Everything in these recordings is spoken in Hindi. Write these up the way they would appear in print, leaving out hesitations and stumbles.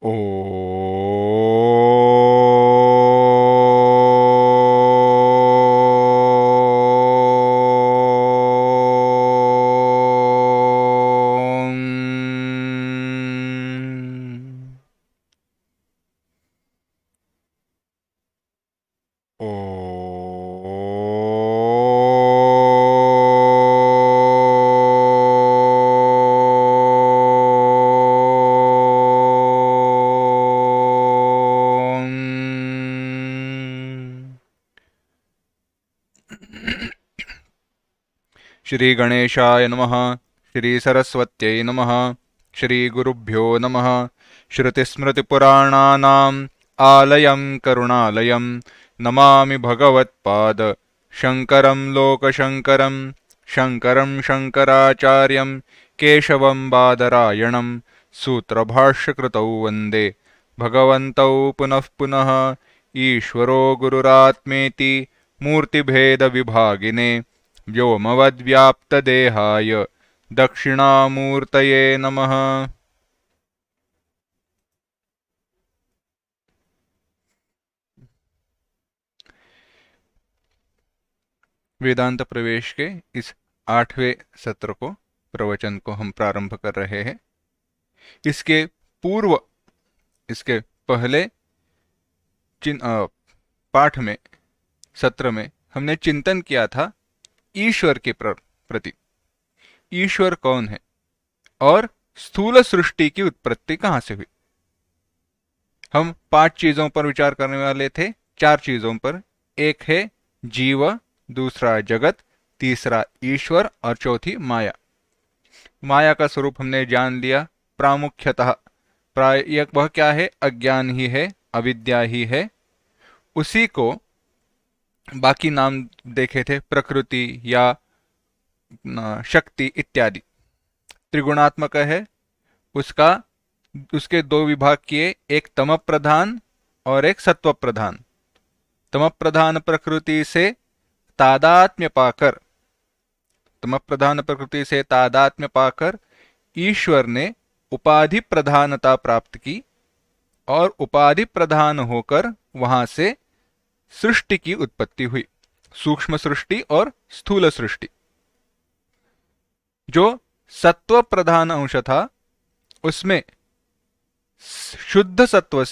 ओ श्री गणेशाय नमः। श्री सरस्वत्यै नमः। श्री गुरुभ्यो नमः। श्रुतिस्मृतिपुराणानाम् आलयं करुणालयं नमामि भगवत्पाद शङ्करं लोकशङ्करं शङ्करं शङ्कराचार्यं केशवं बादरायणं सूत्रभाष्यकृतौ वन्दे भगवन्तौ पुनः पुनः। ईश्वरो गुरुरात्मेति मूर्तिभेदविभागिने व्योमवद्व्याप्तदेहाय दक्षिणामूर्तये नमः। वेदांत प्रवेश के इस 8वें सत्र को प्रवचन को हम प्रारंभ कर रहे हैं। इसके पूर्व, इसके पहले पाठ में, सत्र में हमने चिंतन किया था ईश्वर के प्रति। ईश्वर कौन है और स्थूल सृष्टि की उत्पत्ति कहां से हुई। हम 5 चीजों पर विचार करने वाले थे, 4 चीजों पर। एक है जीव, दूसरा जगत, तीसरा ईश्वर और चौथी माया। माया का स्वरूप हमने जान लिया प्रामुख्यतः। वह क्या है? अज्ञान ही है, अविद्या ही है। उसी को बाकी नाम देखे थे, प्रकृति या शक्ति इत्यादि। त्रिगुणात्मक है। उसके 2 विभाग किए, एक तम प्रधान और एक सत्व प्रधान। तम प्रधान प्रकृति से तादात्म्य पाकर ईश्वर ने उपाधि प्रधानता प्राप्त की और उपाधि प्रधान होकर वहां से सृष्टि की उत्पत्ति हुई, सूक्ष्म सृष्टि और स्थूल सृष्टि। जो सत्व प्रधान अंश था उसमें शुद्ध सत्व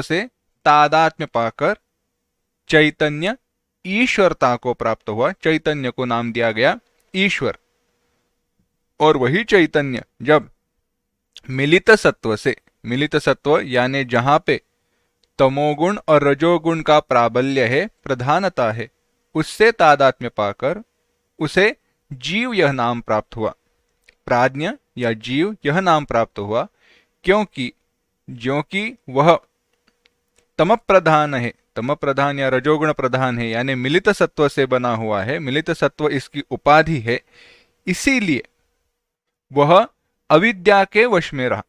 से तादात्म्य पाकर चैतन्य ईश्वरता को प्राप्त हुआ। चैतन्य को नाम दिया गया ईश्वर। और वही चैतन्य जब मिलित सत्व यानी जहां पे तमोगुण और रजोगुण का प्राबल्य है, प्रधानता है, उससे तादात्म्य पाकर उसे जीव यह नाम प्राप्त हुआ। प्राज्ञ या जीव यह नाम प्राप्त हुआ क्योंकि वह तम प्रधान है, तम प्रधान या रजोगुण प्रधान है, यानी मिलित सत्व से बना हुआ है। मिलित सत्व इसकी उपाधि है, इसीलिए वह अविद्या के वश में रहा।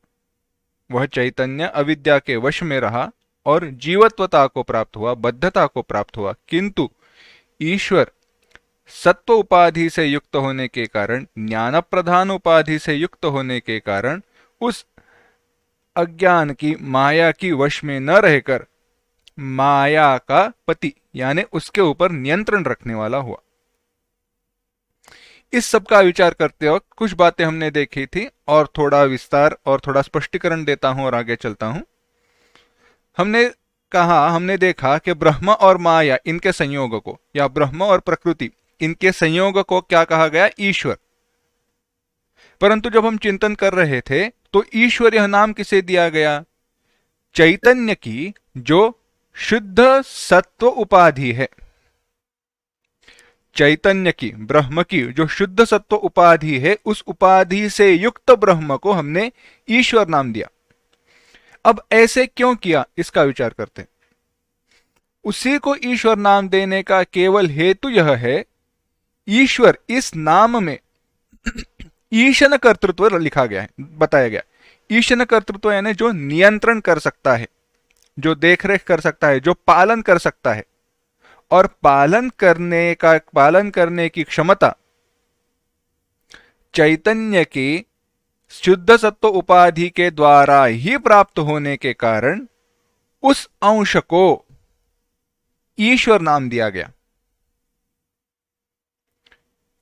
वह चैतन्य अविद्या के वश में रहा और जीवत्वता को प्राप्त हुआ, बद्धता को प्राप्त हुआ। किंतु ईश्वर सत्व उपाधि से युक्त होने के कारण, ज्ञान प्रधान उपाधि से युक्त होने के कारण उस अज्ञान की, माया की वश में न रहकर माया का पति यानी उसके ऊपर नियंत्रण रखने वाला हुआ। इस सब का विचार करते वक्त कुछ बातें हमने देखी थी और थोड़ा विस्तार और थोड़ा स्पष्टीकरण देता हूं और आगे चलता हूं। हमने देखा कि ब्रह्म और माया इनके संयोग को, या ब्रह्म और प्रकृति इनके संयोग को क्या कहा गया? ईश्वर। परंतु जब हम चिंतन कर रहे थे तो ईश्वर यह नाम किसे दिया गया? चैतन्य की जो शुद्ध सत्व उपाधि है, चैतन्य की, ब्रह्म की जो शुद्ध सत्व उपाधि है, उस उपाधि से युक्त ब्रह्म को हमने ईश्वर नाम दिया। अब ऐसे क्यों किया, इसका विचार करते हैं। उसी को ईश्वर नाम देने का केवल हेतु यह है, ईश्वर इस नाम में ईशन कर्तृत्व लिखा गया है, बताया गया। ईशन कर्तृत्व यानी जो नियंत्रण कर सकता है, जो देखरेख कर सकता है, जो पालन कर सकता है। और पालन करने की क्षमता चैतन्य की शुद्ध सत्व उपाधि के द्वारा ही प्राप्त होने के कारण उस अंश को ईश्वर नाम दिया गया।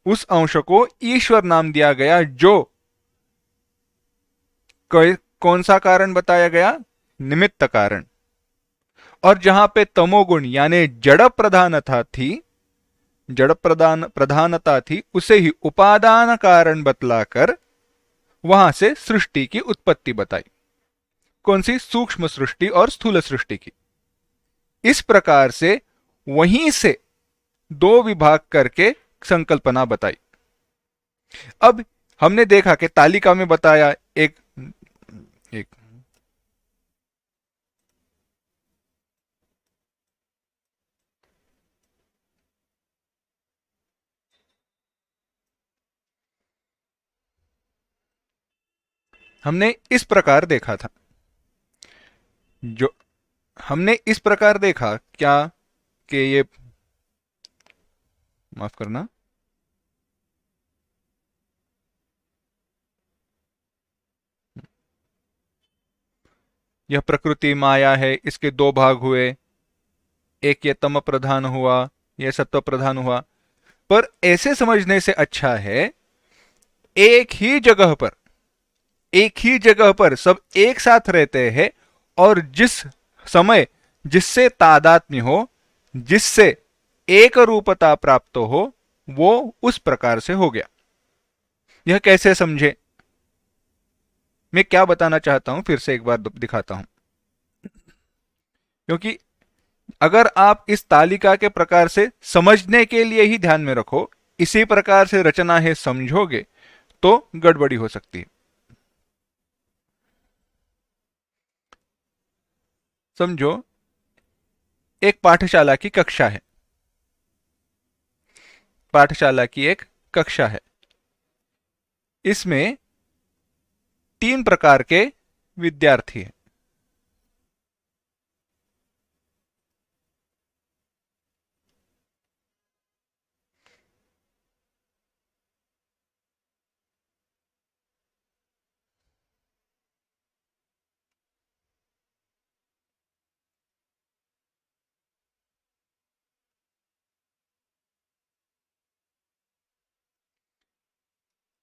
उस अंश को ईश्वर नाम दिया गया, जो कौन सा कारण बताया गया? निमित्त कारण। और जहां पे तमोगुण यानी जड़ प्रधानता थी, प्रधानता थी, उसे ही उपादान कारण बतलाकर वहां से सृष्टि की उत्पत्ति बताई। कौन सी? सूक्ष्म सृष्टि और स्थूल सृष्टि की। इस प्रकार से वहीं से दो विभाग करके संकल्पना बताई। अब हमने देखा कि तालिका में बताया एक एक हमने इस प्रकार देखा था, जो हमने इस प्रकार देखा क्या कि ये, माफ करना, यह प्रकृति माया है, इसके दो भाग हुए, एक ये तम प्रधान हुआ, यह सत्व प्रधान हुआ। पर ऐसे समझने से अच्छा है एक ही जगह पर, एक ही जगह पर सब एक साथ रहते हैं, और जिस समय जिससे तादात्म्य हो, जिससे एक रूपता प्राप्त हो, वो उस प्रकार से हो गया। यह कैसे समझे? मैं क्या बताना चाहता हूं फिर से एक बार दिखाता हूं, क्योंकि अगर आप इस तालिका के प्रकार से समझने के लिए ही ध्यान में रखो, इसी प्रकार से रचना है समझोगे, तो गड़बड़ी हो सकती है। समझो, एक पाठशाला की कक्षा है, पाठशाला की एक कक्षा है, इसमें 3 प्रकार के विद्यार्थी हैं।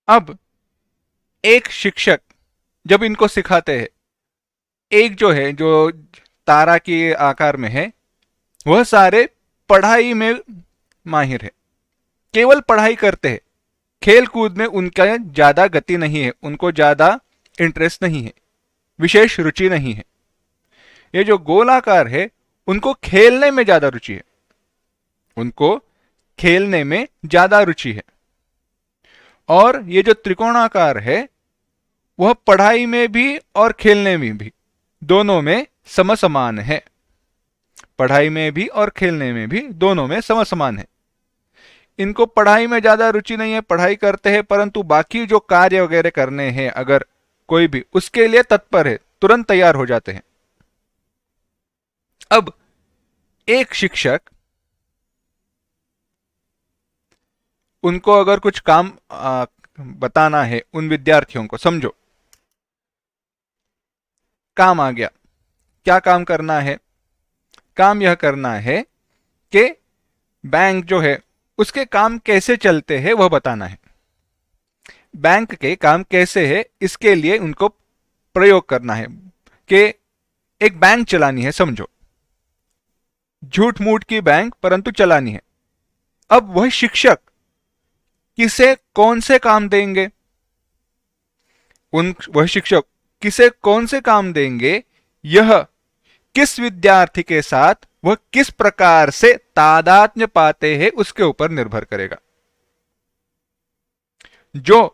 अब एक शिक्षक जब इनको सिखाते हैं, एक जो है, जो तारा के आकार में है, वह सारे पढ़ाई में माहिर है, केवल पढ़ाई करते हैं, खेल कूद में उनका ज्यादा गति नहीं है, उनको ज्यादा इंटरेस्ट नहीं है, विशेष रुचि नहीं है। ये जो गोलाकार है, उनको खेलने में ज्यादा रुचि है, उनको खेलने में ज्यादा रुचि है। और ये जो त्रिकोणाकार है, वह पढ़ाई में भी और खेलने में भी, दोनों में समसमान है। पढ़ाई में भी और खेलने में भी दोनों में समसमान है। इनको पढ़ाई में ज्यादा रुचि नहीं है, पढ़ाई करते हैं, परंतु बाकी जो कार्य वगैरह करने हैं अगर कोई भी, उसके लिए तत्पर है, तुरंत तैयार हो जाते हैं। अब एक शिक्षक उनको अगर कुछ काम बताना है उन विद्यार्थियों को, समझो काम आ गया, क्या काम करना है? काम यह करना है कि बैंक जो है उसके काम कैसे चलते हैं वह बताना है। बैंक के काम कैसे है, इसके लिए उनको प्रयोग करना है कि एक बैंक चलानी है, समझो झूठ मूठ की बैंक, परंतु चलानी है। अब वह शिक्षक किसे कौन से काम देंगे, वह शिक्षक किसे कौन से काम देंगे, यह किस विद्यार्थी के साथ वह किस प्रकार से तादात्म्य पाते हैं उसके ऊपर निर्भर करेगा। जो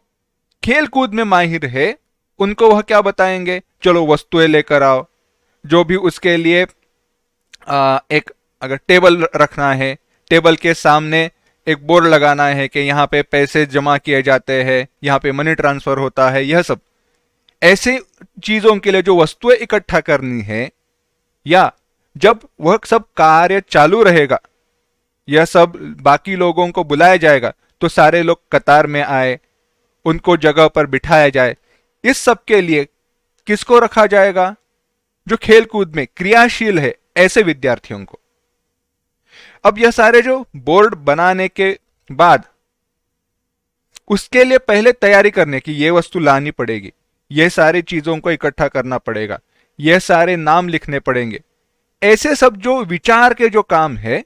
खेल कूद में माहिर है, उनको वह क्या बताएंगे? चलो वस्तुएं लेकर आओ। जो भी उसके लिए एक अगर टेबल रखना है, टेबल के सामने एक बोर्ड लगाना है कि यहाँ पे पैसे जमा किए जाते हैं, यहाँ पे मनी ट्रांसफर होता है, यह सब ऐसे चीजों के लिए जो वस्तुएं इकट्ठा करनी है, या जब वह सब कार्य चालू रहेगा, यह सब बाकी लोगों को बुलाया जाएगा, तो सारे लोग कतार में आए, उनको जगह पर बिठाया जाए, इस सब के लिए किसको रखा जाएगा? जो खेल कूद में क्रियाशील है ऐसे विद्यार्थियों को। अब यह सारे जो बोर्ड बनाने के बाद उसके लिए पहले तैयारी करने की, ये वस्तु लानी पड़ेगी, यह सारी चीजों को इकट्ठा करना पड़ेगा, यह सारे नाम लिखने पड़ेंगे, ऐसे सब जो विचार के जो काम है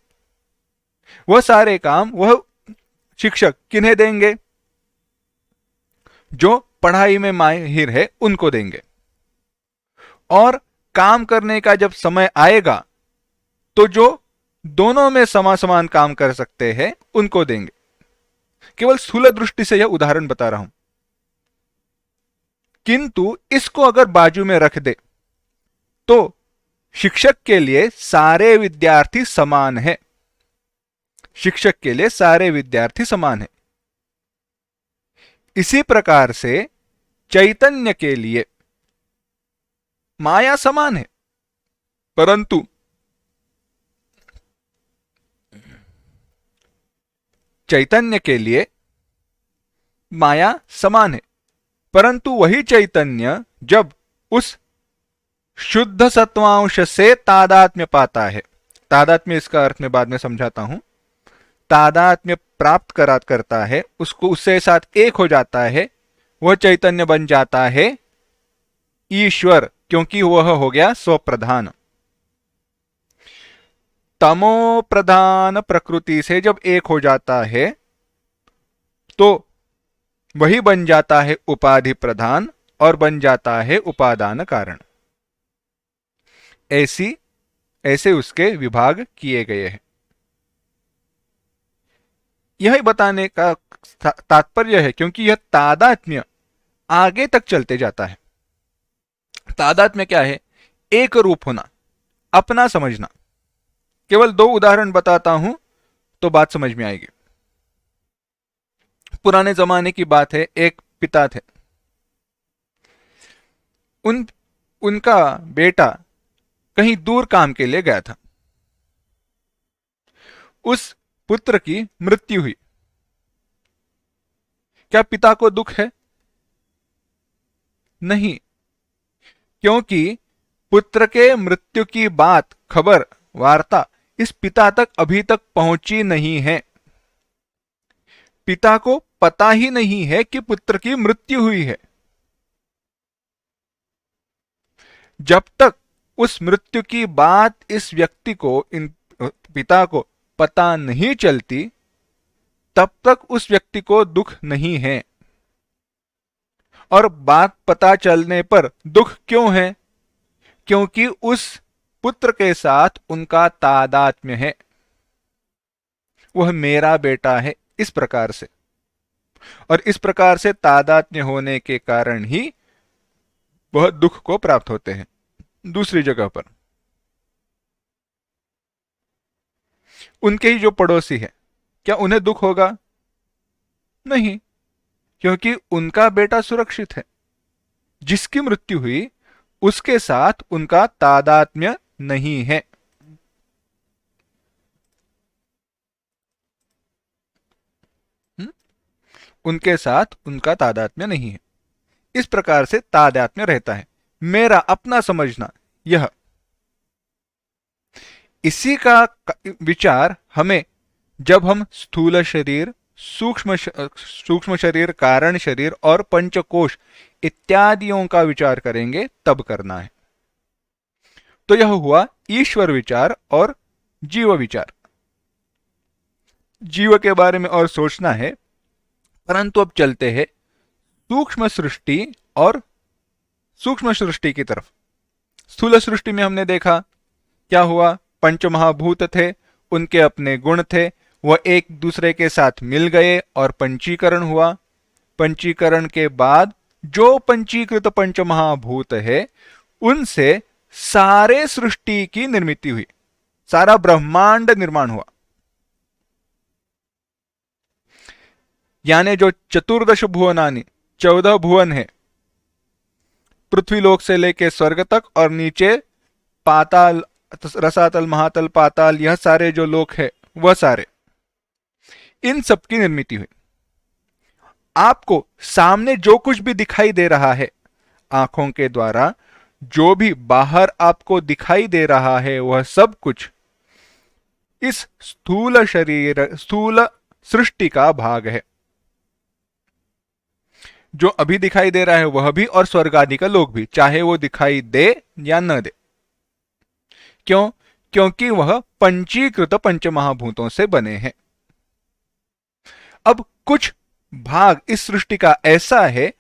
वह सारे काम वह शिक्षक किन्हें देंगे? जो पढ़ाई में माहिर है उनको देंगे। और काम करने का जब समय आएगा तो जो दोनों में समान काम कर सकते हैं उनको देंगे। केवल स्थूल दृष्टि से यह उदाहरण बता रहा हूं, किंतु इसको अगर बाजू में रख दे तो शिक्षक के लिए सारे विद्यार्थी समान है। शिक्षक के लिए सारे विद्यार्थी समान है। इसी प्रकार से चैतन्य के लिए माया समान है, परंतु चैतन्य के लिए माया समान है, परंतु वही चैतन्य जब उस शुद्ध सत्वांश से तादात्म्य पाता है, तादात्म्य इसका अर्थ मैं बाद में समझाता हूं, तादात्म्य प्राप्त करता है, उसको उससे साथ एक हो जाता है, वह चैतन्य बन जाता है ईश्वर, क्योंकि वह हो गया स्वप्रधान। तमो प्रधान प्रकृति से जब एक हो जाता है तो वही बन जाता है उपाधि प्रधान और बन जाता है उपादान कारण। ऐसे उसके विभाग किए गए हैं। यह बताने का तात्पर्य है क्योंकि यह तादात्म्य आगे तक चलते जाता है। तादात्म्य क्या है? एक रूप होना, अपना समझना। केवल 2 उदाहरण बताता हूं तो बात समझ में आएगी। पुराने जमाने की बात है, एक पिता थे, उनका बेटा कहीं दूर काम के लिए गया था। उस पुत्र की मृत्यु हुई। क्या पिता को दुख है? नहीं, क्योंकि पुत्र के मृत्यु की बात, खबर, वार्ता इस पिता तक अभी तक पहुंची नहीं है। पिता को पता ही नहीं है कि पुत्र की मृत्यु हुई है। जब तक उस मृत्यु की बात इस व्यक्ति को, इन पिता को पता नहीं चलती, तब तक उस व्यक्ति को दुख नहीं है। और बात पता चलने पर दुख क्यों है? क्योंकि उस पुत्र के साथ उनका तादात्म्य है, वह मेरा बेटा है, इस प्रकार से। और इस प्रकार से तादात्म्य होने के कारण ही वह दुख को प्राप्त होते हैं। दूसरी जगह पर उनके ही जो पड़ोसी है, क्या उन्हें दुख होगा? नहीं, क्योंकि उनका बेटा सुरक्षित है। जिसकी मृत्यु हुई उसके साथ उनका तादात्म्य नहीं है। उनके साथ उनका तादात्म्य नहीं है। इस प्रकार से तादात्म्य रहता है। मेरा अपना समझना, यह इसी का विचार हमें जब हम स्थूल शरीर, सूक्ष्म शरीर, कारण शरीर और पंचकोश इत्यादियों का विचार करेंगे तब करना है। तो यह हुआ ईश्वर विचार और जीव विचार। जीव के बारे में और सोचना है, परंतु अब चलते हैं सूक्ष्म सृष्टि और सूक्ष्म सृष्टि की तरफ। स्थूल सृष्टि में हमने देखा क्या हुआ, पंचमहाभूत थे, उनके अपने गुण थे, वह एक दूसरे के साथ मिल गए और पंचीकरण हुआ। पंचीकरण के बाद जो पंचीकृत पंचमहाभूत है उनसे सारे सृष्टि की निर्मिति हुई, सारा ब्रह्मांड निर्माण हुआ। यानी जो 14 भुवनानि, 14 भुवन है, पृथ्वीलोक से लेके स्वर्ग तक और नीचे पाताल, रसातल, महातल, पाताल, यह सारे जो लोक है वह सारे, इन सब की निर्मिति हुई। आपको सामने जो कुछ भी दिखाई दे रहा है आंखों के द्वारा जो भी बाहर आपको दिखाई दे रहा है वह सब कुछ इस स्थूल सृष्टि का भाग है। जो अभी दिखाई दे रहा है वह भी और स्वर्ग आदि का लोक भी, चाहे वो दिखाई दे या न दे। क्यों? क्योंकि वह पंचीकृत पंचमहाभूतों से बने हैं। अब कुछ भाग इस सृष्टि का ऐसा है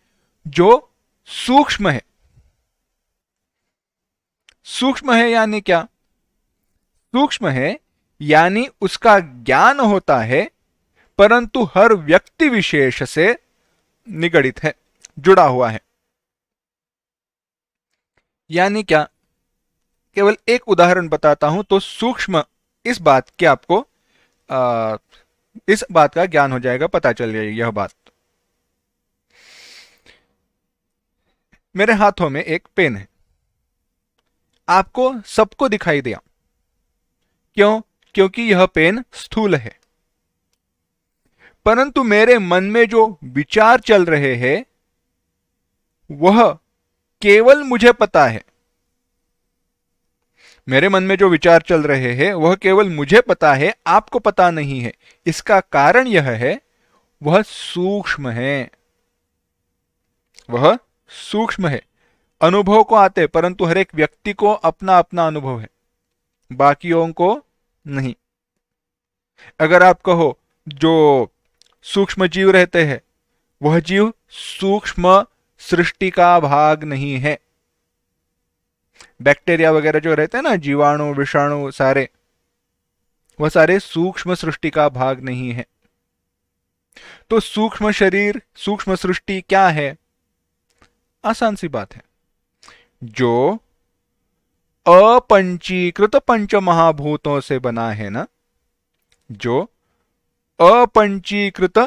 जो सूक्ष्म है। सूक्ष्म है यानी क्या? सूक्ष्म है यानी उसका ज्ञान होता है परंतु हर व्यक्ति विशेष से निगडित है, जुड़ा हुआ है। यानी क्या? केवल एक उदाहरण बताता हूं तो सूक्ष्म इस बात के आपको इस बात का ज्ञान हो जाएगा, पता चल जाएगी यह बात। मेरे हाथों में एक पेन है, आपको सबको दिखाई दिया। क्यों? क्योंकि यह पेन स्थूल है। परंतु मेरे मन में जो विचार चल रहे हैं वह केवल मुझे पता है। मेरे मन में जो विचार चल रहे हैं वह केवल मुझे पता है, आपको पता नहीं है। इसका कारण यह है वह सूक्ष्म है। वह सूक्ष्म है, अनुभव को आते, परंतु हर एक व्यक्ति को अपना अपना अनुभव है, बाकियों को नहीं। अगर आप कहो जो सूक्ष्म जीव रहते हैं वह जीव सूक्ष्म सृष्टि का भाग नहीं है। बैक्टीरिया वगैरह जो रहते हैं ना, जीवाणु विषाणु सारे, वह सारे सूक्ष्म सृष्टि का भाग नहीं है। तो सूक्ष्म शरीर, सूक्ष्म सृष्टि क्या है? आसान सी बात है, जो अपंचीकृत पंचमहाभूतों से बना है ना, जो अपंचीकृत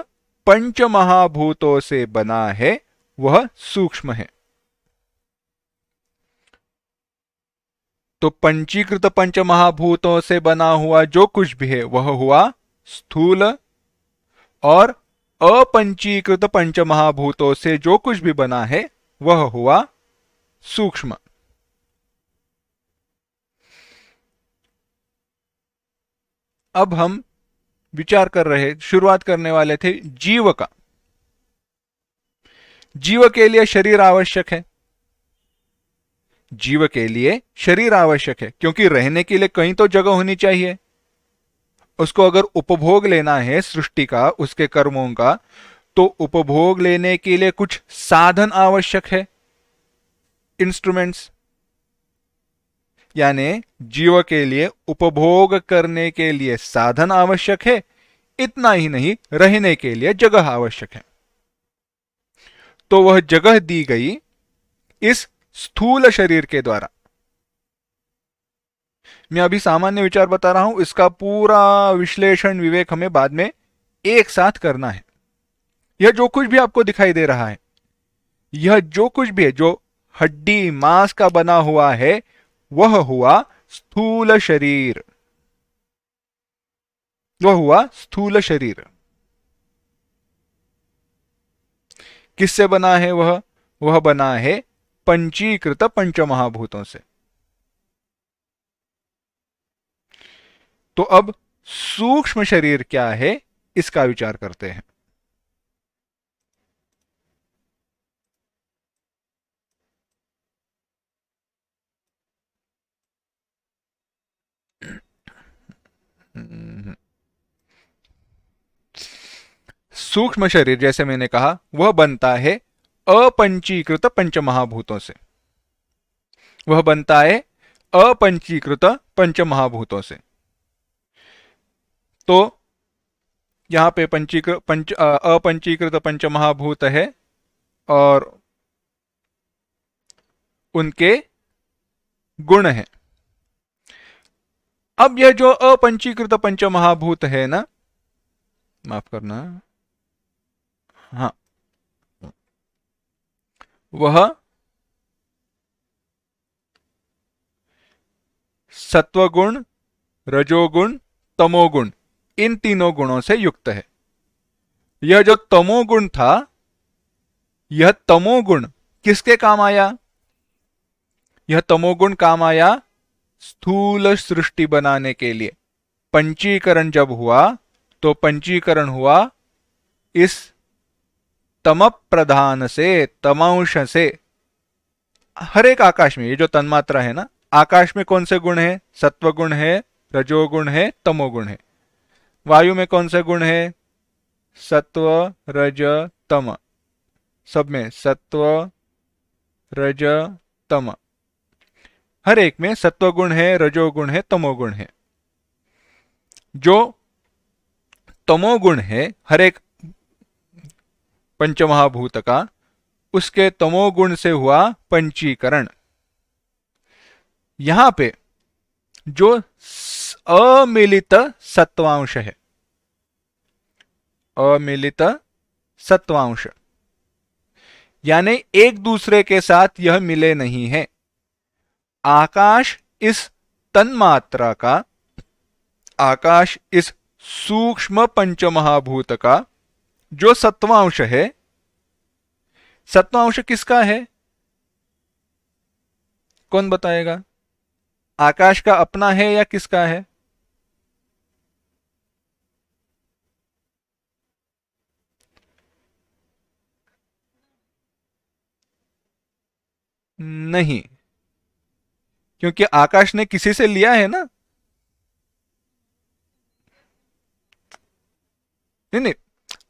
पंचमहाभूतों से बना है वह सूक्ष्म है। तो पंचीकृत पंचमहाभूतों से बना हुआ जो कुछ भी है वह हुआ स्थूल, और अपंचीकृत पंचमहाभूतों से जो कुछ भी बना है वह हुआ सूक्ष्म। अब हम विचार कर रहे, शुरुआत करने वाले थे जीव का। जीव के लिए शरीर आवश्यक है। जीव के लिए शरीर आवश्यक है क्योंकि रहने के लिए कहीं तो जगह होनी चाहिए। उसको अगर उपभोग लेना है सृष्टि का, उसके कर्मों का, तो उपभोग लेने के लिए कुछ साधन आवश्यक है, इंस्ट्रूमेंट्स। यानी जीव के लिए उपभोग करने के लिए साधन आवश्यक है। इतना ही नहीं, रहने के लिए जगह आवश्यक है। तो वह जगह दी गई इस स्थूल शरीर के द्वारा। मैं अभी सामान्य विचार बता रहा हूं, इसका पूरा विश्लेषण विवेक हमें बाद में एक साथ करना है। यह जो कुछ भी आपको दिखाई दे रहा है, यह जो कुछ भी है जो हड्डी मांस का बना हुआ है वह हुआ स्थूल शरीर। वह हुआ स्थूल शरीर। किससे बना है वह बना है पंचीकृत पंचमहाभूतों से। तो अब सूक्ष्म शरीर क्या है इसका विचार करते हैं। सूक्ष्म शरीर, जैसे मैंने कहा, वह बनता है अपंचीकृत पंचमहाभूतों से। वह बनता है अपंचीकृत पंचमहाभूतों से। तो यहां पे अपंचीकृत पंचमहाभूत है और उनके गुण है। अब यह जो अपंचीकृत पंचमहाभूत है ना, माफ करना, हाँ, वह सत्वगुण, रजोगुण, तमोगुण, इन तीनों गुणों से युक्त है। यह जो तमोगुण था, यह तमोगुण किसके काम आया? यह तमोगुण काम आया स्थूल सृष्टि बनाने के लिए। पंचीकरण जब हुआ तो पंचीकरण हुआ इस तम प्रधान से, तमंश से। हर एक आकाश में ये जो तन्मात्रा है ना, आकाश में कौन से गुण है? सत्व गुण है, रजोगुण है, तमोगुण है। वायु में कौन से गुण है? सत्व, रज, तम। सब में सत्व, रज, तम। हर एक में सत्वगुण है, रजोगुण है, तमोगुण है। जो तमोगुण है हर एक पंचमहाभूत का, उसके तमोगुण से हुआ पंचीकरण। यहां पे जो अमिलित सत्वांश है, अमिलित सत्वांश यानी एक दूसरे के साथ यह मिले नहीं है। आकाश इस तन्मात्रा का, आकाश इस सूक्ष्म पंचमहाभूत का जो सत्वांश है, सत्वांश किसका है? कौन बताएगा? आकाश का अपना है या किसका है? नहीं, क्योंकि आकाश ने किसी से लिया है ना। नहीं नहीं,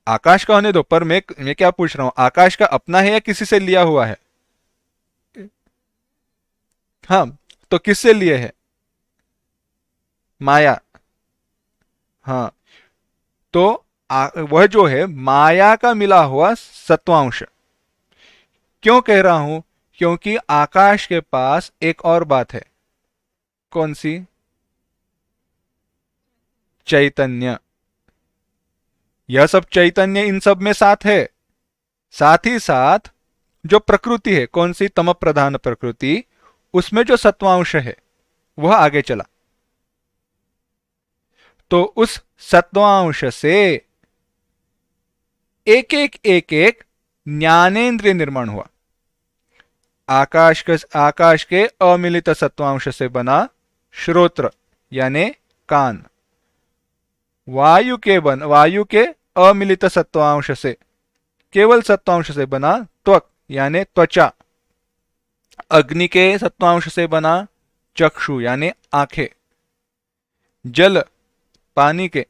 आकाश का होने दो, पर मैं क्या पूछ रहा हूं, आकाश का अपना है या किसी से लिया हुआ है? हाँ, तो किससे लिए है? माया। हाँ, तो वह जो है माया का मिला हुआ सत्वांश। क्यों कह रहा हूं? क्योंकि आकाश के पास एक और बात है। कौन सी? चैतन्य। यह सब चैतन्य इन सब में साथ है। साथ ही साथ जो प्रकृति है, कौन सी? तम प्रधान प्रकृति, उसमें जो सत्वांश है वह आगे चला। तो उस सत्वांश से एक एक ज्ञानेन्द्रिय निर्माण हुआ। आकाश के अमिलित सत्वांश से बना श्रोत्र यानी कान। वायु के अमिलित सत्वांश से, केवल सत्वांश से बना त्वक यानी त्वचा। अग्नि के सत्वांश से बना चक्षु यानी आंखें। जल, पानी के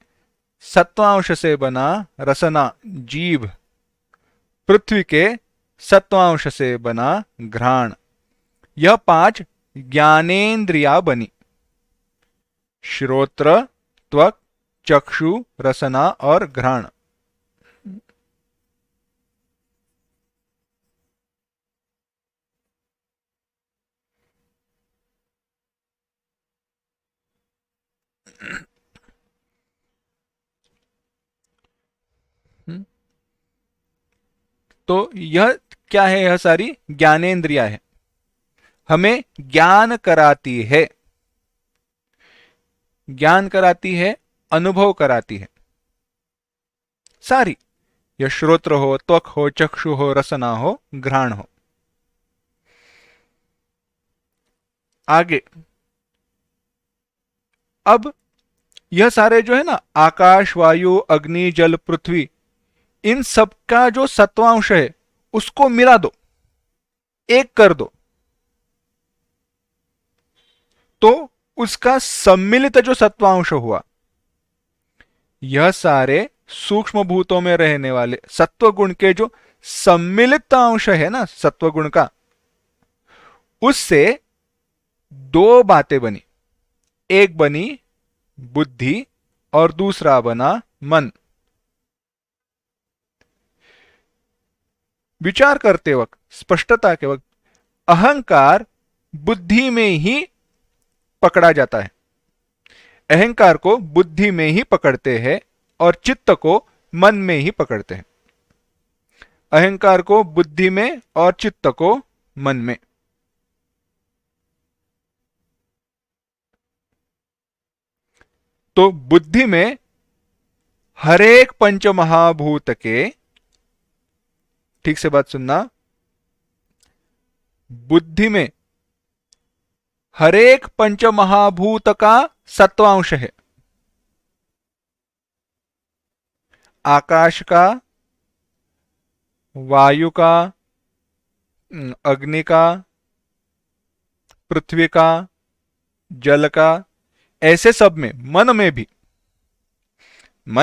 सत्वांश से बना रसना, जीभ। पृथ्वी के सत्वांश से बना घ्राण। यह 5 ज्ञानेन्द्रिया बनी। श्रोत्र, त्वक, चक्षु, रसना और घ्राण। तो यह क्या है? यह सारी ज्ञानेन्द्रिया है, हमें ज्ञान कराती है। ज्ञान कराती है, अनुभव कराती है सारी। यह श्रोत्र हो, त्वक हो, चक्षु हो, रसना हो, घ्राण हो। आगे अब यह सारे जो है ना, आकाश, वायु, अग्नि, जल, पृथ्वी, इन सब का जो सत्वांश है उसको मिला दो, एक कर दो, तो उसका सम्मिलित जो सत्वांश हुआ, यह सारे सूक्ष्म भूतों में रहने वाले सत्व गुण के जो सम्मिलित अंश है ना सत्व गुण का, उससे 2 बातें बनी। एक बनी बुद्धि और दूसरा बना मन। विचार करते वक्त, स्पष्टता के वक्त, अहंकार बुद्धि में ही पकड़ा जाता है। अहंकार को बुद्धि में ही पकड़ते हैं और चित्त को मन में ही पकड़ते हैं। अहंकार को बुद्धि में और चित्त को मन में। तो बुद्धि में हरेक पंचमहाभूत के, ठीक से बात सुनना, बुद्धि में हरेक पंचमहाभूत का सत्वांश है। आकाश का, वायु का, अग्नि का, पृथ्वी का, जल का, ऐसे सब में, मन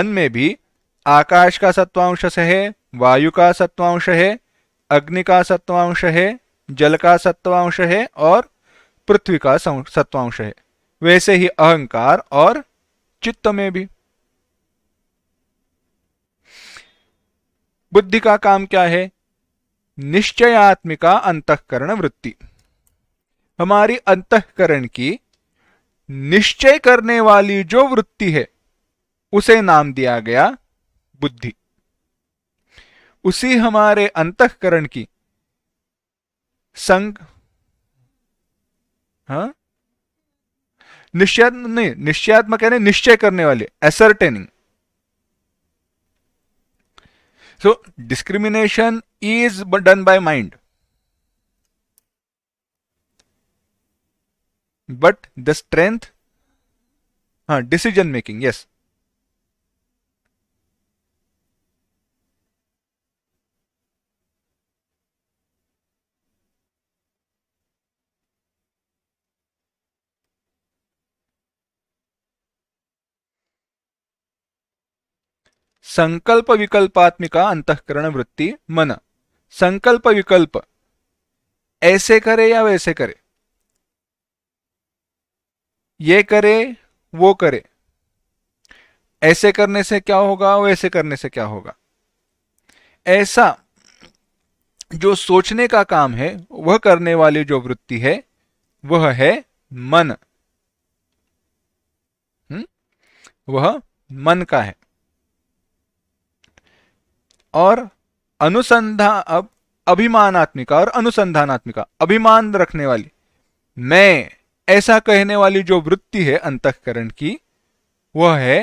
में भी आकाश का सत्वांश है, वायु का सत्वांश है, अग्नि का सत्वांश है, जल का सत्वांश है और पृथ्वी का सत्वांश है। वैसे ही अहंकार और चित्त में भी। बुद्धि का काम क्या है? निश्चयात्मिका अंतःकरण वृत्ति। हमारी अंतःकरण की निश्चय करने वाली जो वृत्ति है उसे नाम दिया गया बुद्धि। उसी हमारे अंतःकरण की संग हाँ निश्चयात्मक यानी निश्चय करने वाले, ascertaining. So discrimination is done by mind, but the strength, हाँ, डिसीजन मेकिंग, यस। संकल्प विकल्पात्मिका अंतःकरण वृत्ति मन। संकल्प विकल्प, ऐसे करे या वैसे करे, ये करे वो करे, ऐसे करने से क्या होगा, वैसे करने से क्या होगा, ऐसा जो सोचने का काम है वह करने वाली जो वृत्ति है वह है मन। वह मन का है। और अनुसंधान, अब अभिमानात्मिका और अनुसंधानात्मिका, अभिमान रखने वाली, मैं ऐसा कहने वाली जो वृत्ति है अंतःकरण की वह है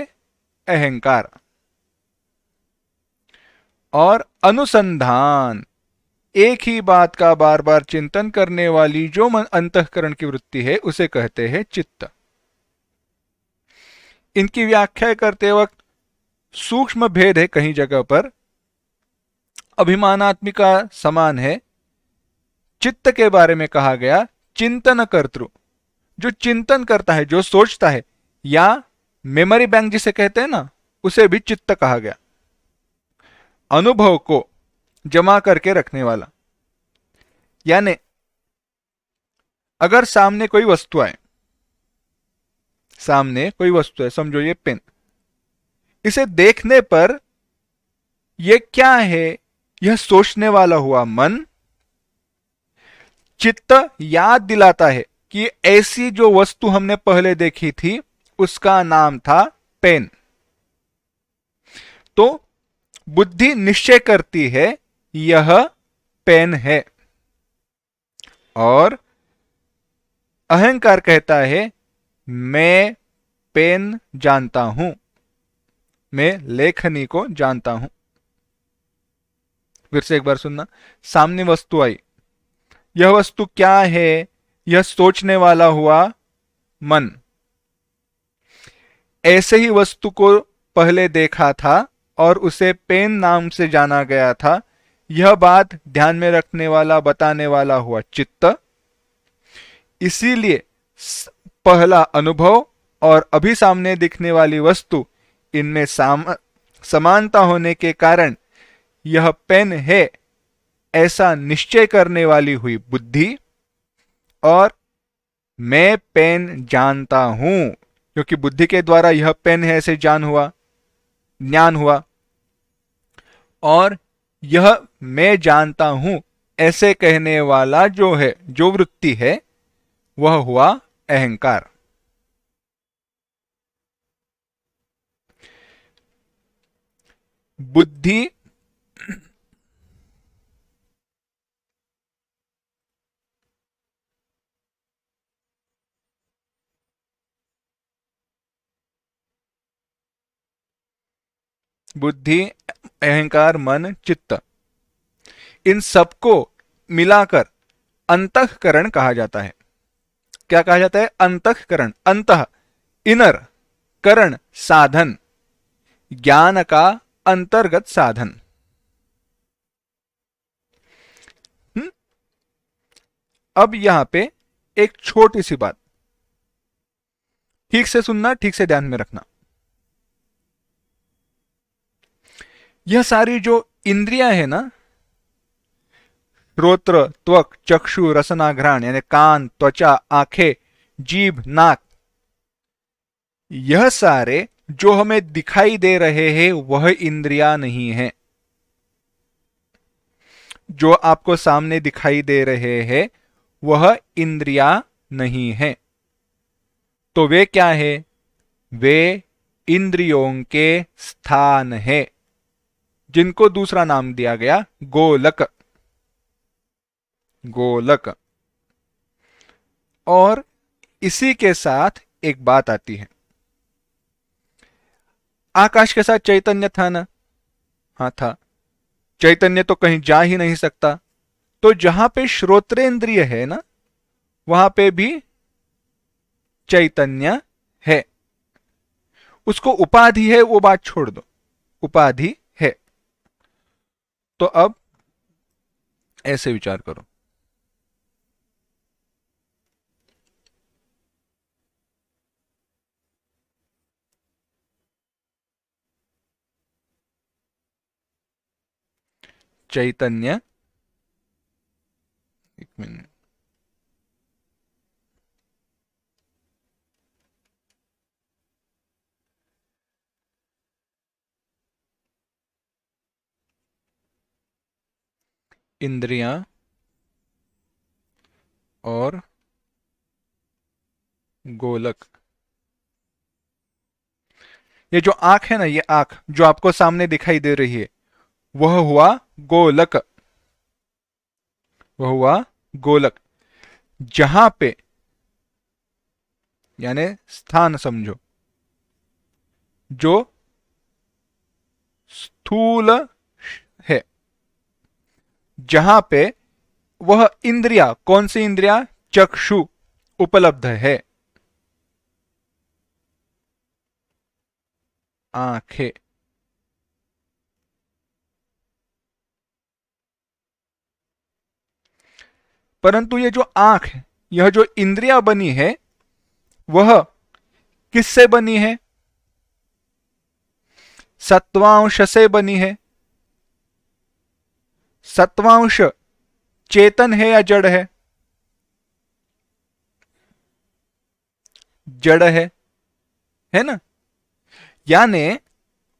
अहंकार। और अनुसंधान, एक ही बात का बार बार चिंतन करने वाली जो अंतःकरण की वृत्ति है उसे कहते हैं चित्त। इनकी व्याख्या करते वक्त सूक्ष्म भेद है कहीं जगह पर। अभिमानात्मिका समान है। चित्त के बारे में कहा गया चिंतन कर्तृ, जो चिंतन करता है, जो सोचता है, या मेमोरी बैंक जिसे कहते हैं ना, उसे भी चित्त कहा गया। अनुभव को जमा करके रखने वाला। यानी अगर सामने कोई वस्तु आए, सामने कोई वस्तु है, समझो ये पेन, इसे देखने पर यह क्या है यह सोचने वाला हुआ मन। चित्त याद दिलाता है कि ऐसी जो वस्तु हमने पहले देखी थी उसका नाम था पेन। तो बुद्धि निश्चय करती है यह पेन है, और अहंकार कहता है मैं पेन जानता हूं, मैं लेखनी को जानता हूं। फिर से एक बार सुनना। सामने वस्तु आई, यह वस्तु क्या है यह सोचने वाला हुआ मन। ऐसे ही वस्तु को पहले देखा था और उसे पेन नाम से जाना गया था, यह बात ध्यान में रखने वाला, बताने वाला हुआ चित्त। इसीलिए पहला अनुभव और अभी सामने दिखने वाली वस्तु, इनमें समानता होने के कारण यह पेन है ऐसा निश्चय करने वाली हुई बुद्धि। और मैं पेन जानता हूं, क्योंकि बुद्धि के द्वारा यह पेन है ऐसे ज्ञान हुआ। और यह मैं जानता हूं ऐसे कहने वाला जो है, जो वृत्ति है, वह हुआ अहंकार। बुद्धि बुद्धि, अहंकार, मन, चित्त, इन सबको मिलाकर अंतःकरण कहा जाता है। क्या कहा जाता है? अंतःकरण। अंतः इनर, करण साधन, ज्ञान का अंतर्गत साधन। अब यहां पे एक छोटी सी बात, ठीक से सुनना, ठीक से ध्यान में रखना। यह सारी जो इंद्रियां है ना, श्रोत्र, त्वक, चक्षु, रसना, घ्राण यानी कान, त्वचा, आंखें, जीभ, नाक, यह सारे जो हमें दिखाई दे रहे हैं वह इंद्रियां नहीं है। जो आपको सामने दिखाई दे रहे हैं वह इंद्रियां नहीं है। तो वे क्या है? वे इंद्रियों के स्थान है, जिनको दूसरा नाम दिया गया गोलक। गोलक। और इसी के साथ एक बात आती है, आकाश के साथ चैतन्य था ना? हाँ था। चैतन्य तो कहीं जा ही नहीं सकता, तो जहां पे श्रोत्रेंद्रिय है ना, वहां पे भी चैतन्य है। उसको उपाधि है, वो बात छोड़ दो, उपाधि है। तो अब ऐसे विचार करो, चैतन्य, एक मिनट, इंद्रियां और गोलक। ये जो आंख है ना, ये आंख जो आपको सामने दिखाई दे रही है, वह हुआ गोलक। वह हुआ गोलक, जहां पे यानी स्थान समझो, जो स्थूल है, जहां पे वह इंद्रिया, कौन सी इंद्रिया? चक्षु उपलब्ध है, आंखें। परंतु ये जो आंख है, यह जो इंद्रिया बनी है, वह किससे बनी है? सत्वांश से बनी है। सत्वांश चेतन है या जड़ है? जड़ है ना? यानी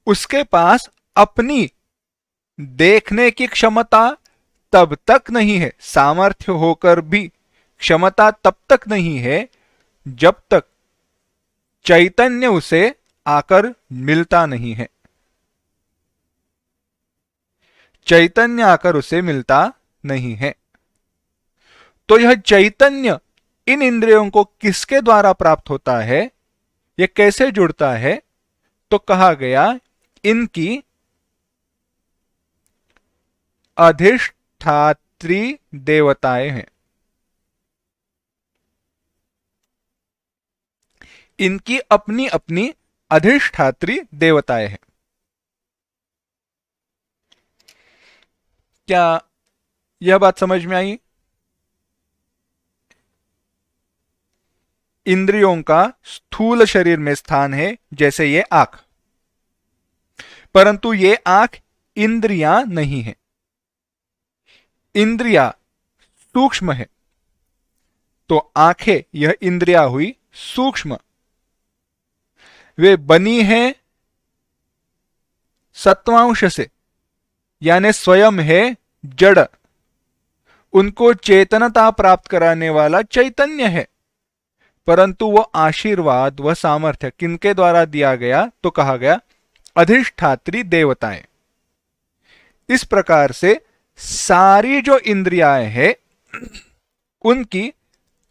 उसके पास अपनी देखने की क्षमता तब तक नहीं है, सामर्थ्य होकर भी क्षमता तब तक नहीं है जब तक चैतन्य उसे आकर मिलता नहीं है। चैतन्य आकर उसे मिलता नहीं है। तो यह चैतन्य इन इंद्रियों को किसके द्वारा प्राप्त होता है? यह कैसे जुड़ता है? तो कहा गया इनकी अधिष्ठात्री देवताएं हैं। इनकी अपनी अपनी अधिष्ठात्री देवताएं हैं। क्या यह बात समझ में आई? इंद्रियों का स्थूल शरीर में स्थान है, जैसे ये आंख, परंतु ये आंख इंद्रियां नहीं है। इंद्रिया सूक्ष्म है, तो आंखें यह इंद्रिया हुई सूक्ष्म। वे बनी है सत्वांश से, यानी स्वयं है जड़। उनको चेतनता प्राप्त कराने वाला चैतन्य है, परंतु वह आशीर्वाद, वह सामर्थ्य किनके द्वारा दिया गया? तो कहा गया अधिष्ठात्री देवताएं। इस प्रकार से सारी जो इंद्रियाएं हैं उनकी,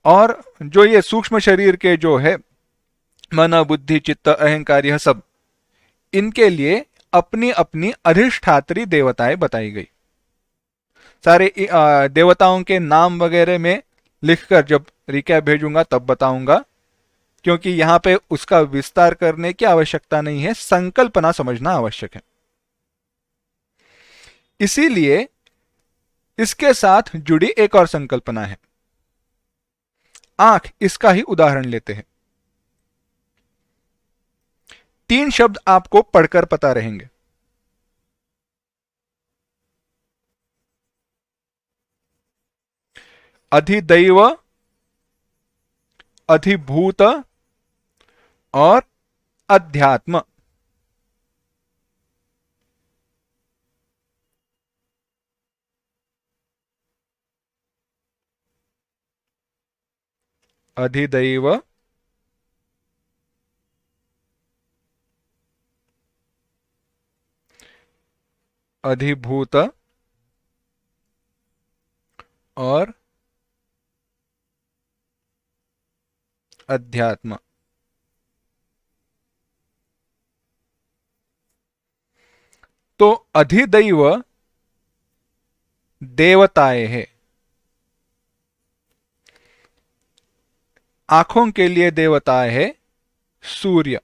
और जो ये सूक्ष्म शरीर के जो है मन, बुद्धि, चित्त, अहंकार, यह सब, इनके लिए अपनी अपनी अधिष्ठात्री देवताएं बताई गई। सारे देवताओं के नाम वगैरह में लिखकर जब रिकैप भेजूंगा तब बताऊंगा, क्योंकि यहां पे उसका विस्तार करने की आवश्यकता नहीं है, संकल्पना समझना आवश्यक है। इसीलिए इसके साथ जुड़ी एक और संकल्पना है, आंख। इसका ही उदाहरण लेते हैं। 3 शब्द आपको पढ़कर पता रहेंगे। अधिदैव, अधिभूत और अध्यात्म। अधिदैव, अधिभूत और अध्यात्म। तो अधिदैव देवताएं हैं, आंखों के लिए देवता है सूर्य।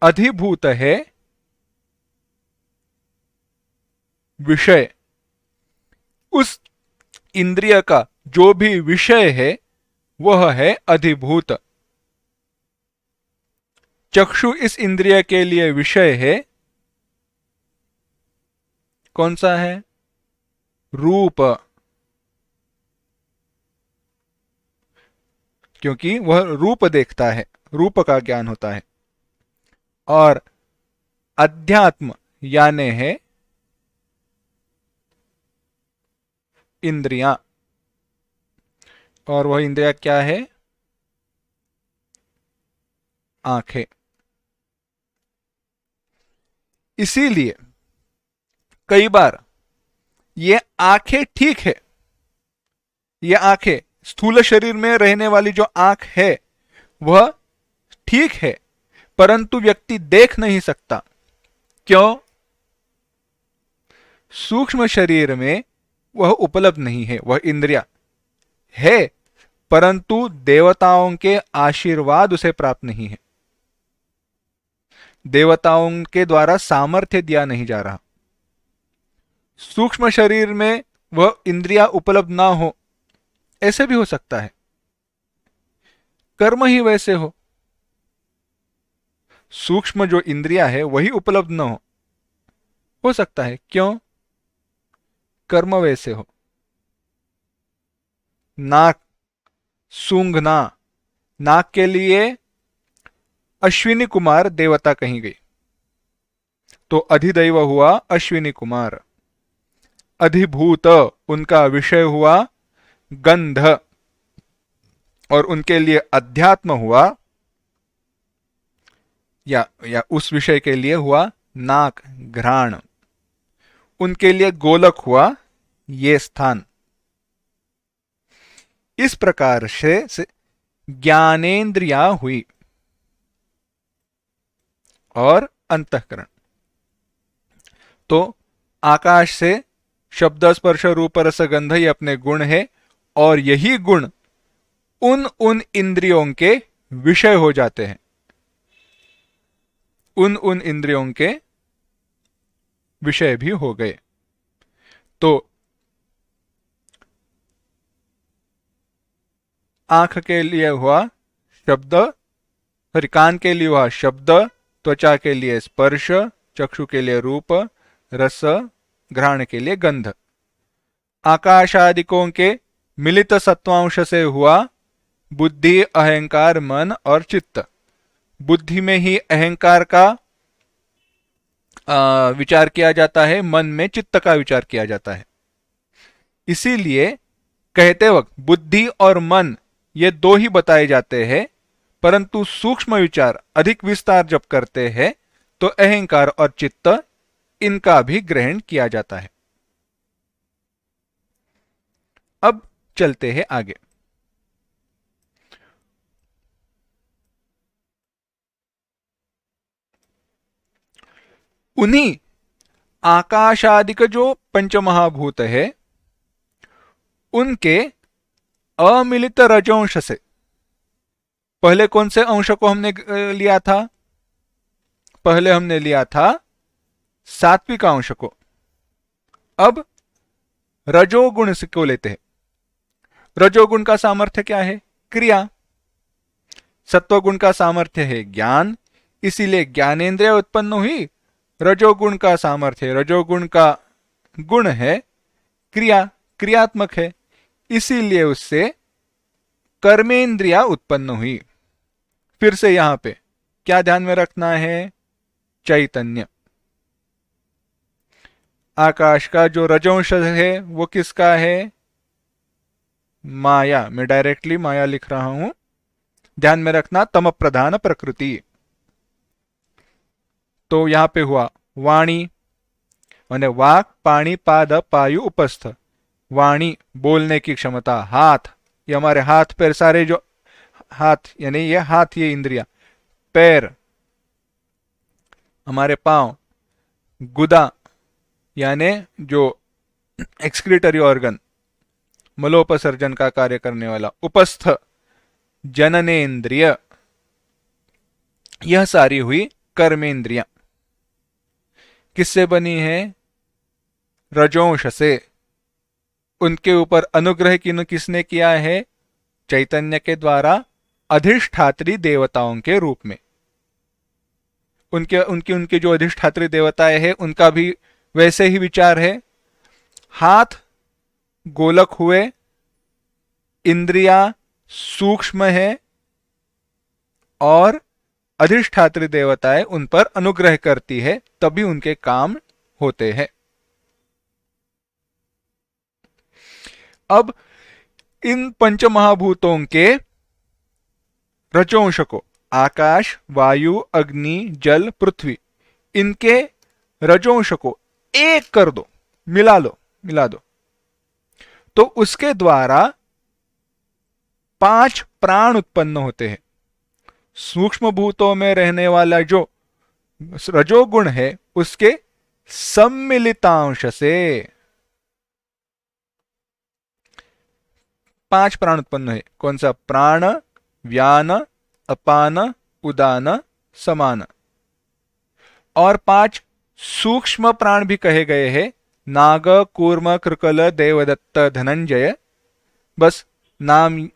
अधिभूत है विषय, उस इंद्रिय का जो भी विषय है वह है अधिभूत। चक्षु इस इंद्रिय के लिए विषय है, कौन सा है? रूप, क्योंकि वह रूप देखता है, रूप का ज्ञान होता है। और अध्यात्म यानी है इंद्रियां, और वह इंद्रिया क्या है? आंखें। इसीलिए कई बार ये आंखें ठीक है, ये आंखें स्थूल शरीर में रहने वाली जो आंख है वह ठीक है, परंतु व्यक्ति देख नहीं सकता। क्यों? सूक्ष्म शरीर में वह उपलब्ध नहीं है, वह इंद्रिया है, परंतु देवताओं के आशीर्वाद उसे प्राप्त नहीं है, देवताओं के द्वारा सामर्थ्य दिया नहीं जा रहा। सूक्ष्म शरीर में वह इंद्रिया उपलब्ध ना हो, ऐसे भी हो सकता है, कर्म ही वैसे सूक्ष्म जो इंद्रिया है वही उपलब्ध न हो सकता है। क्यों? कर्म वैसे नाक, सूंघना, नाक के लिए अश्विनी कुमार देवता कहीं गई, तो अधिदैव हुआ अश्विनी कुमार। अधिभूत उनका विषय हुआ गंध, और उनके लिए अध्यात्म हुआ या उस विषय के लिए हुआ नाक, घ्राण। उनके लिए गोलक हुआ ये स्थान। इस प्रकार से ज्ञानेन्द्रिया हुई और अंतःकरण। तो आकाश से शब्द, स्पर्श, रूप, रस, गंध ये अपने गुण है, और यही गुण उन इंद्रियों के विषय हो जाते हैं, उन इंद्रियों के विषय भी हो गए। तो आंख के लिए हुआ शब्द, फिर कान के लिए हुआ शब्द, त्वचा के लिए स्पर्श, चक्षु के लिए रूप, रस, घ्राण के लिए गंध। आकाशादिकों के मिलित सत्वांश से हुआ बुद्धि, अहंकार, मन और चित्त। बुद्धि में ही अहंकार का विचार किया जाता है, मन में चित्त का विचार किया जाता है। इसीलिए कहते वक्त बुद्धि और मन ये दो ही बताए जाते हैं, परंतु सूक्ष्म विचार अधिक विस्तार जब करते हैं तो अहंकार और चित्त इनका भी ग्रहण किया जाता है। अब चलते हैं आगे। उन्हीं आकाशादिक जो पंचमहाभूत है उनके अमिलित रजोंश से, पहले कौन से अंश को हमने लिया था? पहले हमने लिया था सात्विक अंश को। अब रजोगुण को लेते हैं। रजोगुण का सामर्थ्य क्या है? क्रिया। सत्वगुण का सामर्थ्य है ज्ञान, इसीलिए ज्ञानेंद्रिय उत्पन्न हुई। रजोगुण का सामर्थ्य, रजोगुण का गुण है क्रिया, क्रियात्मक है, इसीलिए उससे कर्मेंद्रिया उत्पन्न हुई। फिर से यहां पे क्या ध्यान में रखना है? चैतन्य। आकाश का जो रजोंश है वो किसका है? माया। मैं डायरेक्टली माया लिख रहा हूं, ध्यान में रखना, तम प्रधान प्रकृति। तो यहां पे हुआ वाणी, माने वाक पाणी पाद पायु उपस्थ। वाणी बोलने की क्षमता, हाथ, ये हमारे हाथ पैर सारे जो हाथ यानी ये हाथ, ये इंद्रिया, पैर हमारे पांव, गुदा यानी जो एक्सक्रीटरी ऑर्गन, मलोपसर्जन का कार्य करने वाला, उपस्थ जननेन्द्रिय, यह सारी हुई कर्मेंद्रियां। किससे बनी है? रजोंश से। उनके ऊपर अनुग्रह किसने किया है? चैतन्य के द्वारा, अधिष्ठात्री देवताओं के रूप में। उनके उनकी उनकी जो अधिष्ठात्री देवताएं हैं उनका भी वैसे ही विचार है। हाथ गोलक हुए, इंद्रिया सूक्ष्म है और अधिष्ठात्री देवताएं उन पर अनुग्रह करती है, तभी उनके काम होते हैं। अब इन पंचमहाभूतों के रजोंश को, आकाश, वायु, अग्नि, जल, पृथ्वी, इनके रजोंश को एक कर दो, मिला दो, तो उसके द्वारा 5 प्राण उत्पन्न होते हैं। सूक्ष्म भूतों में रहने वाला जो रजोगुण है उसके सम्मिलितांश से 5 प्राण उत्पन्न है। कौन सा? प्राण, व्यान, अपान, उदान, समान। और 5 सूक्ष्म प्राण भी कहे गए हैं, नाग, कूर्म, कृकल, देवदत्त, धनंजय। बस नाम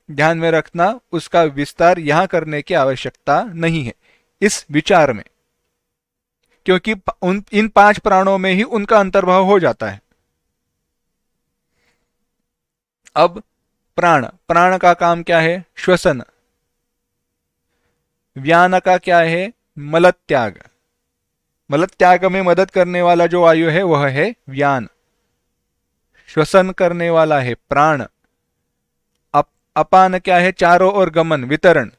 ध्यान में रखना, उसका विस्तार यहां करने की आवश्यकता नहीं है इस विचार में, क्योंकि इन 5 प्राणों में ही उनका अंतर्भाव हो जाता है। अब प्राण, प्राण का काम क्या है? श्वसन। व्यान का क्या है? मलत्याग। मलत्याग में मदद करने वाला जो वायु है वह है व्यान। श्वसन करने वाला है प्राण। अपान क्या है? चारों ओर गमन, वितरण।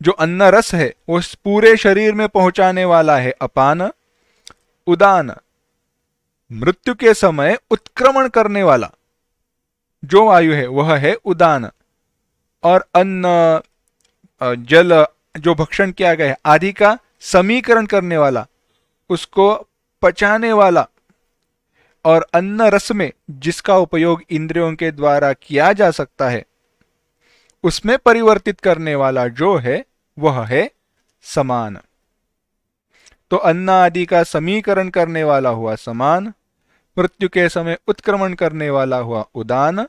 जो अन्न रस है वो पूरे शरीर में पहुंचाने वाला है अपान। उदान, मृत्यु के समय उत्क्रमण करने वाला जो वायु है वह है उदान। और अन्न, जल जो भक्षण किया गया है आदि का समीकरण करने वाला, उसको पचाने वाला, और अन्न रस में जिसका उपयोग इंद्रियों के द्वारा किया जा सकता है उसमें परिवर्तित करने वाला जो है वह है समान। तो अन्न आदि का समीकरण करने वाला हुआ समान, मृत्यु के समय उत्क्रमण करने वाला हुआ उदान,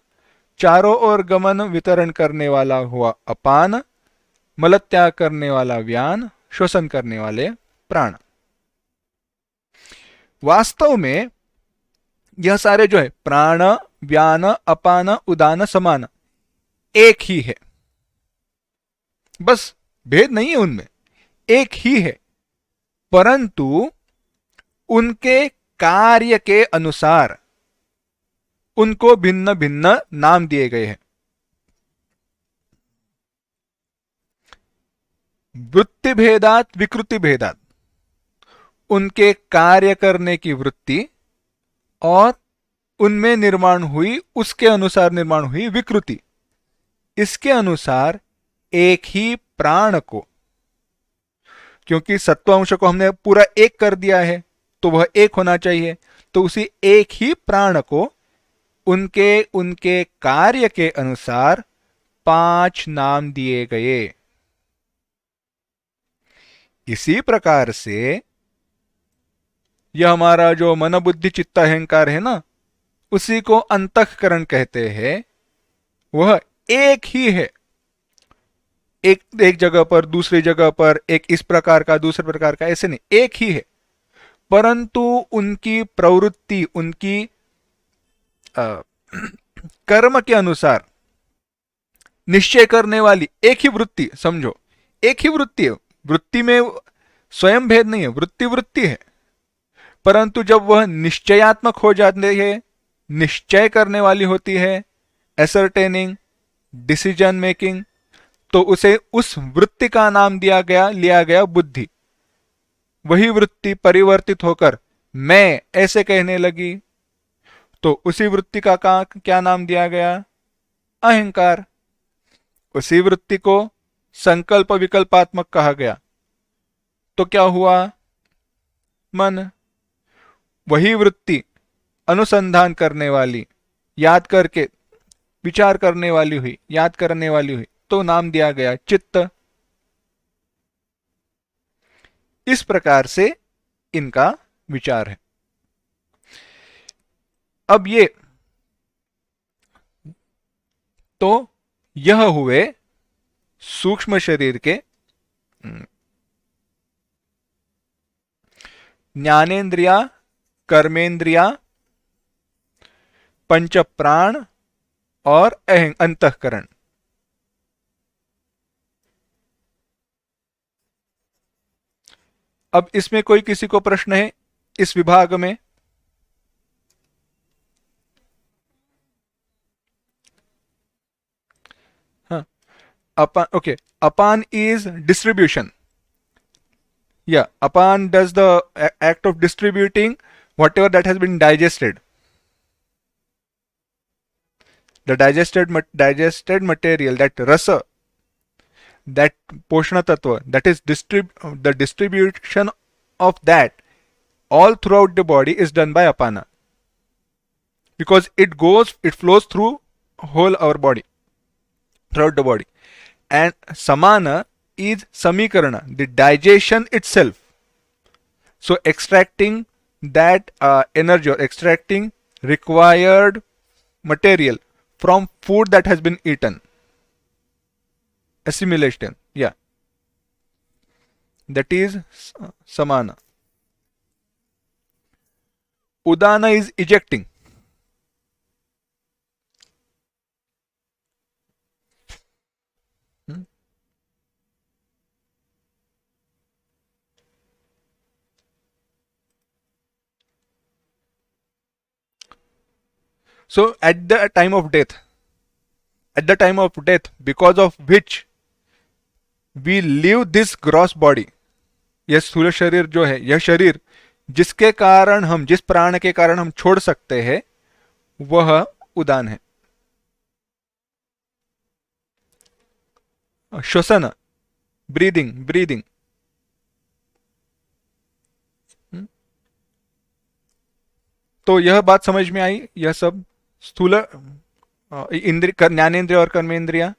चारों ओर गमन वितरण करने वाला हुआ अपान, मलत्याग करने वाला व्यान, श्वसन करने वाले प्राण। वास्तव में यह सारे जो है प्राण, व्यान, अपान, उदान, समान एक ही है। बस भेद नहीं है उनमें, एक ही है, परंतु उनके कार्य के अनुसार उनको भिन्न भिन्न नाम दिए गए हैं। वृत्ति भेदात विकृति भेदात, उनके कार्य करने की वृत्ति और उनमें निर्माण हुई, उसके अनुसार निर्माण हुई विकृति, इसके अनुसार एक ही प्राण को, क्योंकि सत्वांश को हमने पूरा एक कर दिया है तो वह एक होना चाहिए। तो उसी एक ही प्राण को उनके उनके कार्य के अनुसार 5 नाम दिए गए। इसी प्रकार से यह हमारा जो मन बुद्धि चित्त अहंकार है ना, उसी को अंतःकरण कहते हैं। वह एक ही है, एक एक जगह पर दूसरी जगह पर, एक इस प्रकार का दूसरे प्रकार का, ऐसे नहीं, एक ही है। परंतु उनकी प्रवृत्ति, उनकी अ, कर्म के अनुसार निश्चय करने वाली एक ही वृत्ति, समझो एक ही वृत्ति है। वृत्ति में स्वयं भेद नहीं है, वृत्ति वृत्ति है। परंतु जब वह निश्चयात्मक हो जाती है, निश्चय करने वाली होती है, एसरटेनिंग, डिसीजन मेकिंग, तो उसे उस वृत्ति का नाम लिया गया बुद्धि। वही वृत्ति परिवर्तित होकर मैं ऐसे कहने लगी, तो उसी वृत्ति का क्या नाम दिया गया? अहंकार। उसी वृत्ति को संकल्प विकल्पात्मक कहा गया, तो क्या हुआ? मन। वही वृत्ति अनुसंधान करने वाली, याद करके विचार करने वाली हुई, याद करने वाली हुई, तो नाम दिया गया चित्त। इस प्रकार से इनका विचार है। अब ये तो यह हुए सूक्ष्म शरीर के ज्ञानेन्द्रिया, कर्मेंद्रिया, पंच प्राण और अंतःकरण। अब इसमें कोई किसी को प्रश्न है इस विभाग में? हाँ, अपान, ओके, अपान is distribution. Yeah, Apan does the act of distributing whatever that has been digested. The digested material, that rasa, that poshna tattva, that is the distribution of that all throughout the body is done by apana, because it flows through whole our body, throughout the body. And samana is samikarana, the digestion itself. So extracting that energy, or extracting required material from food that has been eaten. Assimilation, yeah, that is samana. Udana is ejecting. So at the time of death, because of which we leave this gross body, यह स्थूल शरीर जो है, यह शरीर जिसके कारण हम, जिस प्राण के कारण हम छोड़ सकते हैं, वह उदान है। श्वसन, ब्रीदिंग। तो यह बात समझ में आई, यह सब स्थूल इंद्रिय, ज्ञानेन्द्रिय और कर्मेंद्रिया।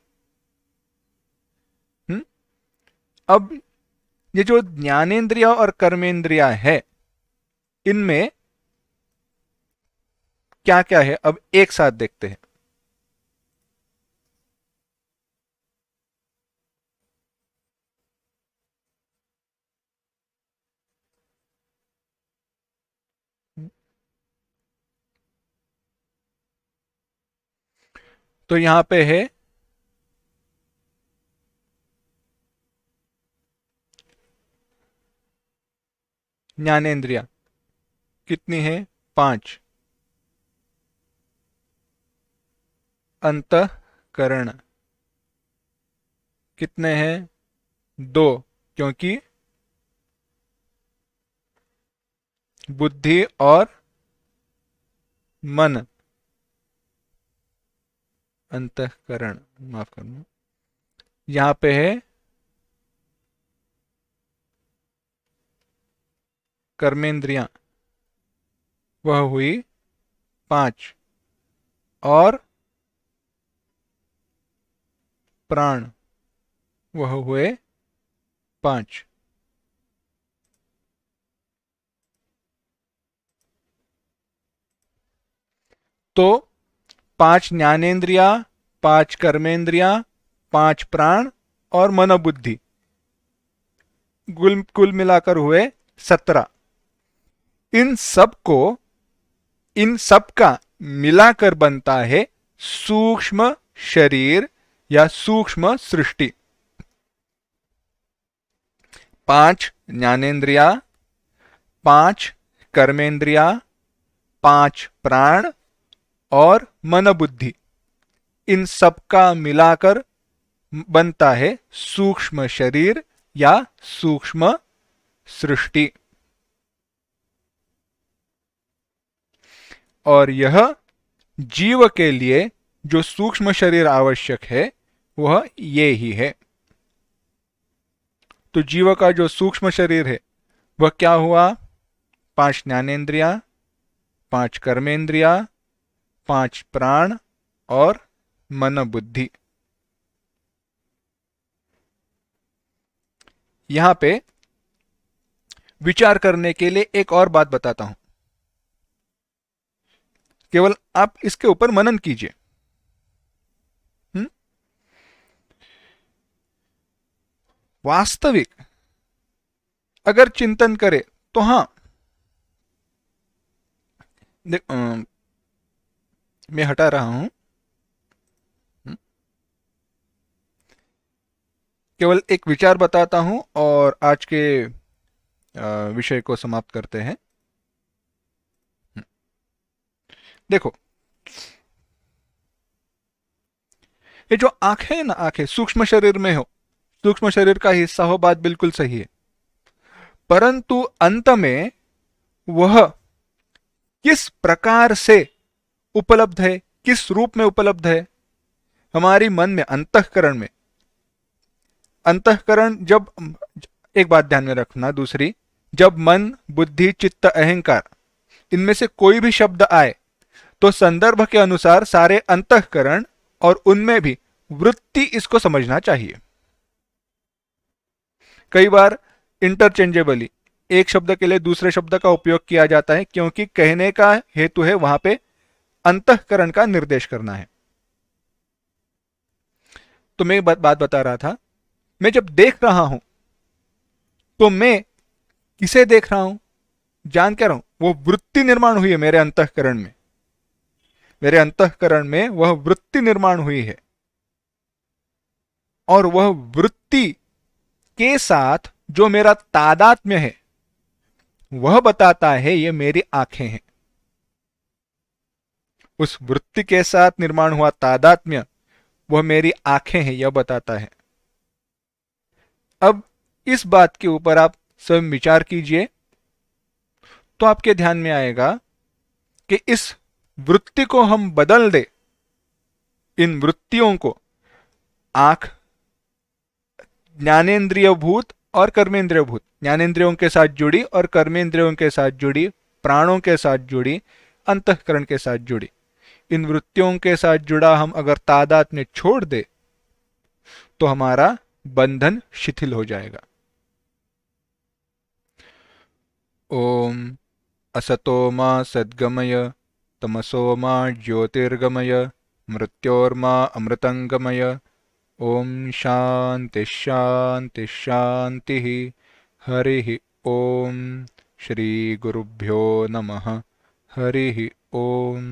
अब ये जो ज्ञानेन्द्रिया और कर्मेंद्रिया है, इनमें क्या क्या है, अब एक साथ देखते हैं। तो यहां पे है ज्ञानेन्द्रिया, कितनी है? 5। अंतःकरण कितने हैं? 2, क्योंकि बुद्धि और मन। अंतःकरण, माफ करना, यहां पे है कर्मेंद्रियां। वह हुई 5 और प्राण वह हुए 5। तो 5 ज्ञानेन्द्रिया, 5 कर्मेंद्रिया, 5 प्राण और मनोबुद्धि कुल मिलाकर हुए 17। इन सब को, इन सब का मिलाकर बनता है सूक्ष्म शरीर या सूक्ष्म सृष्टि। 5 ज्ञानेन्द्रिया, 5 कर्मेंद्रिया, 5 प्राण और मनोबुद्धि, इन सब का मिलाकर बनता है सूक्ष्म शरीर या सूक्ष्म सृष्टि। और यह जीव के लिए जो सूक्ष्म शरीर आवश्यक है वह ये ही है। तो जीव का जो सूक्ष्म शरीर है वह क्या हुआ? 5 ज्ञानेन्द्रिया, 5 कर्मेंद्रिया, 5 प्राण और मनोबुद्धि। यहां पे विचार करने के लिए एक और बात बताता हूं, केवल आप इसके ऊपर मनन कीजिए। वास्तविक अगर चिंतन करें तो हां, मैं हटा रहा हूं, केवल एक विचार बताता हूं और आज के विषय को समाप्त करते हैं। देखो, ये जो आंखें ना, आंखें सूक्ष्म शरीर में हो, सूक्ष्म शरीर का हिस्सा हो, बात बिल्कुल सही है, परंतु अंत में वह किस प्रकार से उपलब्ध है, किस रूप में उपलब्ध है? हमारी मन में, अंतःकरण में। अंतःकरण जब, एक बात ध्यान में रखना, दूसरी, जब मन, बुद्धि, चित्त, अहंकार, इनमें से कोई भी शब्द आए तो संदर्भ के अनुसार सारे अंतःकरण और उनमें भी वृत्ति इसको समझना चाहिए। कई बार इंटरचेंजेबली एक शब्द के लिए दूसरे शब्द का उपयोग किया जाता है, क्योंकि कहने का हेतु है वहां पे अंतःकरण का निर्देश करना है। तो मैं बात बता रहा था, मैं जब देख रहा हूं तो मैं किसे देख रहा हूं? जान क्या रहा हूं? वो वृत्ति निर्माण हुई है मेरे अंतःकरण में, मेरे अंतःकरण में वह वृत्ति निर्माण हुई है, और वह वृत्ति के साथ जो मेरा तादात्म्य है वह बताता है ये मेरी आंखें हैं। उस वृत्ति के साथ निर्माण हुआ तादात्म्य वह मेरी आंखें हैं, यह बताता है। अब इस बात के ऊपर आप स्वयं विचार कीजिए, तो आपके ध्यान में आएगा कि इस वृत्ति को हम बदल दे, इन वृत्तियों को, आंख ज्ञानेन्द्रिय भूत और कर्मेंद्रिय भूत, ज्ञानेन्द्रियों के साथ जुड़ी और कर्मेंद्रियों के साथ जुड़ी, प्राणों के साथ जुड़ी, अंतःकरण के साथ जुड़ी, इन वृत्तियों के साथ जुड़ा हम अगर तादात्म्य छोड़ दे तो हमारा बंधन शिथिल हो जाएगा। ओम असतो मा सद्गमय, तमसो मा ज्योतिर्गमय, मृत्योर्मा अमृतंगमय। ओम शांति शांति शांति। हरि ओम। श्री गुरुभ्यो नमः। हरि ओम।